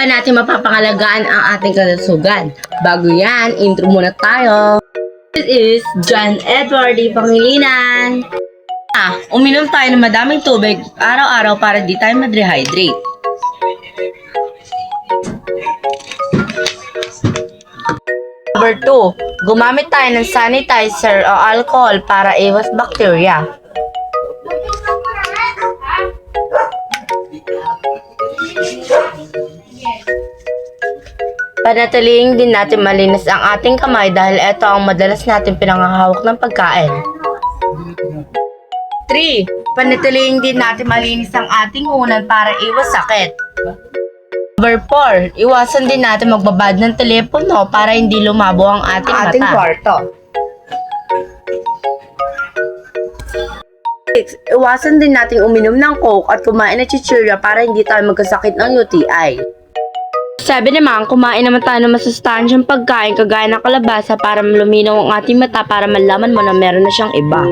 ba natin mapapangalagaan ang ating kalusugan? Bago yan, intro muna tayo. This is John Edward D. Pangilinan. Uminom tayo ng madaming tubig araw-araw para di tayo ma-dehydrate. Number 2, gumamit tayo ng sanitizer o alcohol para iwas bakterya. Panatilihin din natin malinis ang ating kamay dahil ito ang madalas natin pinanghahawak ng pagkain. 3. Panatilihin din natin malinis ang ating unan para iwas sakit. Number 4. Iwasan din natin magbabad ng telepono para hindi lumabo ang ating kwarto. 6. Iwasan din natin uminom ng Coke at kumain ng chichirya para hindi tayo magkasakit ng UTI. 7 naman, kumain naman tayo ng masustansyang pagkain kagaya ng kalabasa para luminaw ang ating mata para malaman mo na meron na siyang iba.